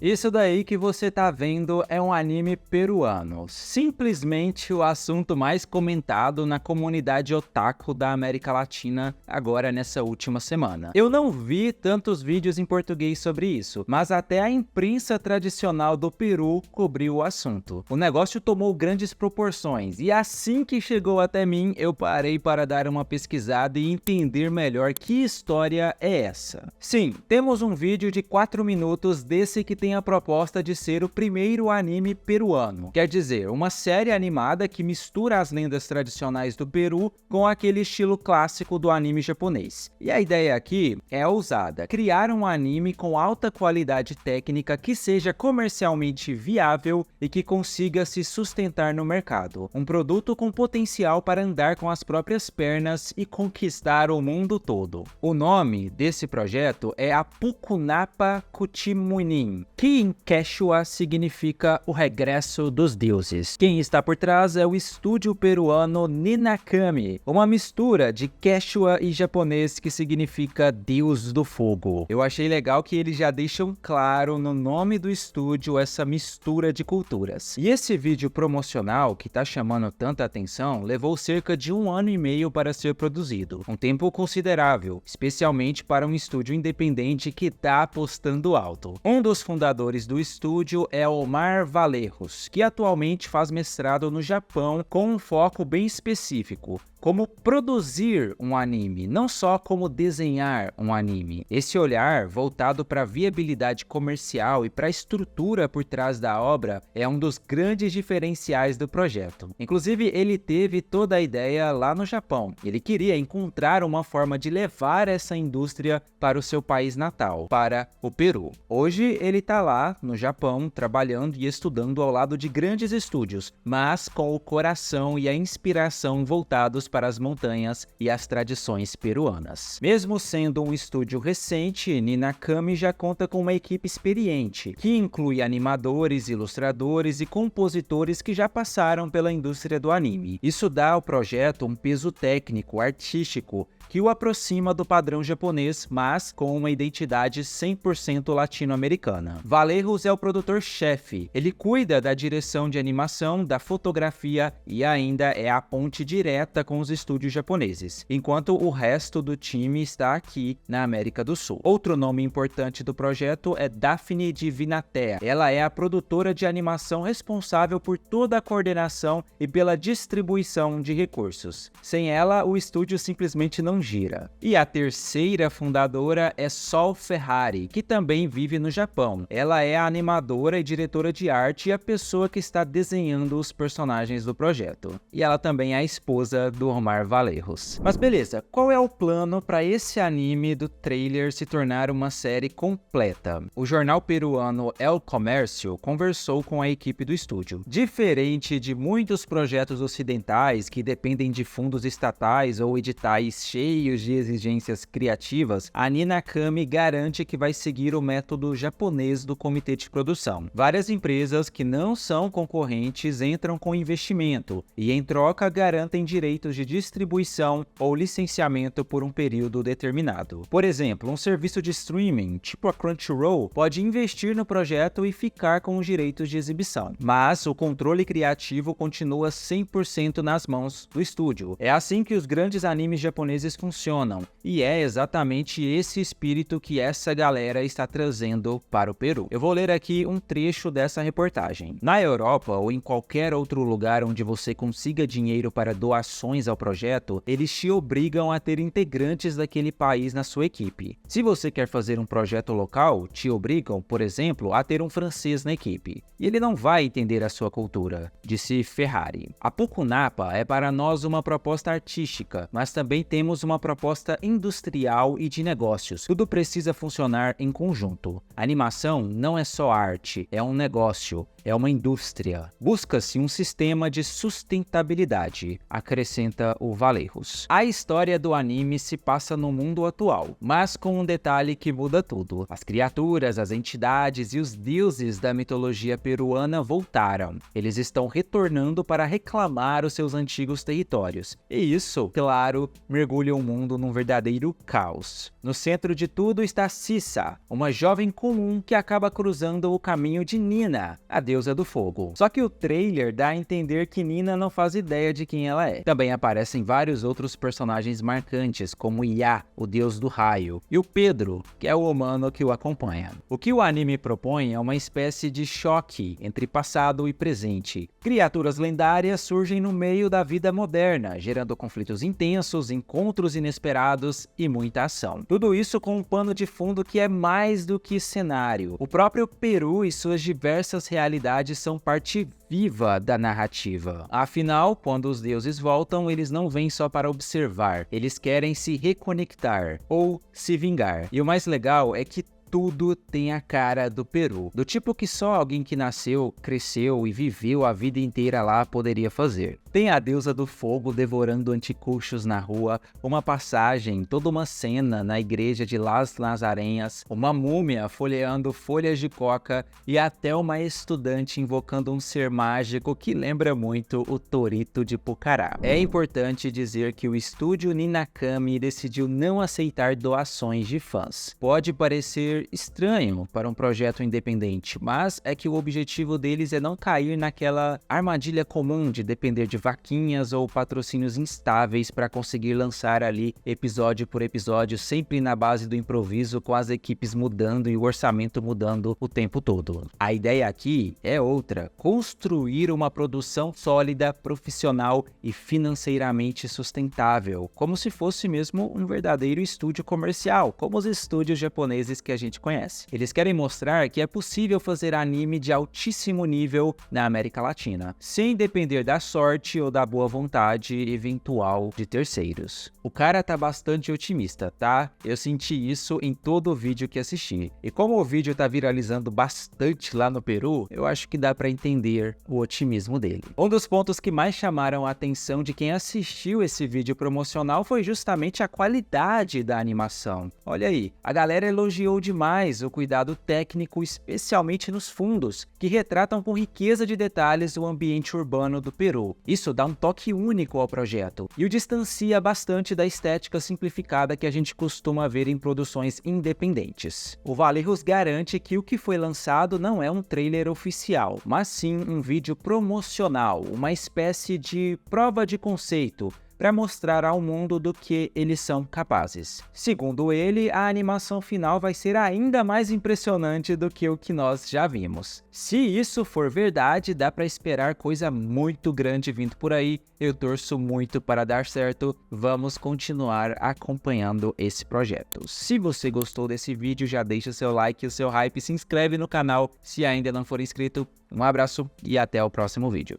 Isso daí que você tá vendo é um anime peruano, simplesmente o assunto mais comentado na comunidade otaku da América Latina agora nessa última semana. Eu não vi tantos vídeos em português sobre isso, mas até a imprensa tradicional do Peru cobriu o assunto. O negócio tomou grandes proporções e assim que chegou até mim, eu parei para dar uma pesquisada e entender melhor que história é essa. Sim, temos um vídeo de 4 minutos desse que tem a proposta de ser o primeiro anime peruano. Quer dizer, uma série animada que mistura as lendas tradicionais do Peru com aquele estilo clássico do anime japonês. E a ideia aqui é ousada: criar um anime com alta qualidade técnica que seja comercialmente viável e que consiga se sustentar no mercado. Um produto com potencial para andar com as próprias pernas e conquistar o mundo todo. O nome desse projeto é Apukunapa Kutimunin, que em Quechua significa o regresso dos deuses. Quem está por trás é o estúdio peruano Ninakami, uma mistura de Quechua e japonês que significa Deus do Fogo. Eu achei legal que eles já deixam claro no nome do estúdio essa mistura de culturas. E esse vídeo promocional que tá chamando tanta atenção levou cerca de 1 ano e meio para ser produzido, um tempo considerável, especialmente para um estúdio independente que tá apostando alto. Um dos fundadores do estúdio é Omar Valerros, que atualmente faz mestrado no Japão com um foco bem específico: como produzir um anime, não só como desenhar um anime. Esse olhar voltado para a viabilidade comercial e para a estrutura por trás da obra é um dos grandes diferenciais do projeto. Inclusive, ele teve toda a ideia lá no Japão. Ele queria encontrar uma forma de levar essa indústria para o seu país natal, para o Peru. Hoje ele está lá no Japão trabalhando e estudando ao lado de grandes estúdios, mas com o coração e a inspiração voltados para as montanhas e as tradições peruanas. Mesmo sendo um estúdio recente, Ninakami já conta com uma equipe experiente, que inclui animadores, ilustradores e compositores que já passaram pela indústria do anime. Isso dá ao projeto um peso técnico, artístico, que o aproxima do padrão japonês, mas com uma identidade 100% latino-americana. Valerros é o produtor-chefe. Ele cuida da direção de animação, da fotografia e ainda é a ponte direta com os estúdios japoneses, enquanto o resto do time está aqui na América do Sul. Outro nome importante do projeto é Daphne Divinatea. Ela é a produtora de animação responsável por toda a coordenação e pela distribuição de recursos. Sem ela, o estúdio simplesmente não gira. E a terceira fundadora é Sol Ferrari, que também vive no Japão. Ela é a animadora e diretora de arte e a pessoa que está desenhando os personagens do projeto. E ela também é a esposa do Omar Valerros. Mas beleza, qual é o plano para esse anime do trailer se tornar uma série completa? O jornal peruano El Comercio conversou com a equipe do estúdio. Diferente de muitos projetos ocidentais que dependem de fundos estatais ou editais cheios de exigências criativas, a Ninakami garante que vai seguir o método japonês do comitê de produção. Várias empresas que não são concorrentes entram com investimento e, em troca, garantem direitos de distribuição ou licenciamento por um período determinado. Por exemplo, um serviço de streaming, tipo a Crunchyroll, pode investir no projeto e ficar com os direitos de exibição, mas o controle criativo continua 100% nas mãos do estúdio. É assim que os grandes animes japoneses funcionam, e é exatamente esse espírito que essa galera está trazendo para o Peru. Eu vou ler aqui um trecho dessa reportagem. Na Europa ou em qualquer outro lugar onde você consiga dinheiro para doações ao projeto, eles te obrigam a ter integrantes daquele país na sua equipe. Se você quer fazer um projeto local, te obrigam, por exemplo, a ter um francês na equipe. E ele não vai entender a sua cultura, disse Ferrari. A Pukunapa é para nós uma proposta artística, mas também temos uma proposta industrial e de negócios. Tudo precisa funcionar em conjunto. A animação não é só arte, é um negócio. É uma indústria. Busca-se um sistema de sustentabilidade, acrescenta o Valerros. A história do anime se passa no mundo atual, mas com um detalhe que muda tudo. As criaturas, as entidades e os deuses da mitologia peruana voltaram. Eles estão retornando para reclamar os seus antigos territórios. E isso, claro, mergulha o mundo num verdadeiro caos. No centro de tudo está Sisa, uma jovem comum que acaba cruzando o caminho de Nina, a deusa do fogo. Só que o trailer dá a entender que Nina não faz ideia de quem ela é. Também aparecem vários outros personagens marcantes, como Yá, o deus do raio, e o Pedro, que é o humano que o acompanha. O que o anime propõe é uma espécie de choque entre passado e presente. Criaturas lendárias surgem no meio da vida moderna, gerando conflitos intensos, encontros inesperados e muita ação. Tudo isso com um pano de fundo que é mais do que cenário. O próprio Peru e suas diversas realidades são parte viva da narrativa. Afinal, quando os deuses voltam, eles não vêm só para observar, eles querem se reconectar ou se vingar. E o mais legal é que tudo tem a cara do Peru, do tipo que só alguém que nasceu, cresceu e viveu a vida inteira lá poderia fazer. Tem a deusa do fogo devorando anticuchos na rua, uma passagem, toda uma cena na igreja de Las Nazarenhas, uma múmia folheando folhas de coca e até uma estudante invocando um ser mágico que lembra muito o Torito de Pucará. É importante dizer que o estúdio Ninakami decidiu não aceitar doações de fãs. Pode parecer estranho para um projeto independente, mas é que o objetivo deles é não cair naquela armadilha comum de depender de vaquinhas ou patrocínios instáveis para conseguir lançar ali episódio por episódio, sempre na base do improviso, com as equipes mudando e o orçamento mudando o tempo todo. A ideia aqui é outra: construir uma produção sólida, profissional e financeiramente sustentável, como se fosse mesmo um verdadeiro estúdio comercial, como os estúdios japoneses que a gente conhece. Eles querem mostrar que é possível fazer anime de altíssimo nível na América Latina, sem depender da sorte ou da boa vontade eventual de terceiros. O cara tá bastante otimista, tá? Eu senti isso em todo o vídeo que assisti. E como o vídeo tá viralizando bastante lá no Peru, eu acho que dá pra entender o otimismo dele. Um dos pontos que mais chamaram a atenção de quem assistiu esse vídeo promocional foi justamente a qualidade da animação. Olha aí, a galera elogiou demais o cuidado técnico, especialmente nos fundos, que retratam com riqueza de detalhes o ambiente urbano do Peru. Isso dá um toque único ao projeto e o distancia bastante da estética simplificada que a gente costuma ver em produções independentes. O Valerros garante que o que foi lançado não é um trailer oficial, mas sim um vídeo promocional, uma espécie de prova de conceito, para mostrar ao mundo do que eles são capazes. Segundo ele, a animação final vai ser ainda mais impressionante do que o que nós já vimos. Se isso for verdade, dá para esperar coisa muito grande vindo por aí. Eu torço muito para dar certo. Vamos continuar acompanhando esse projeto. Se você gostou desse vídeo, já deixa seu like, o seu hype, se inscreve no canal se ainda não for inscrito. Um abraço e até o próximo vídeo.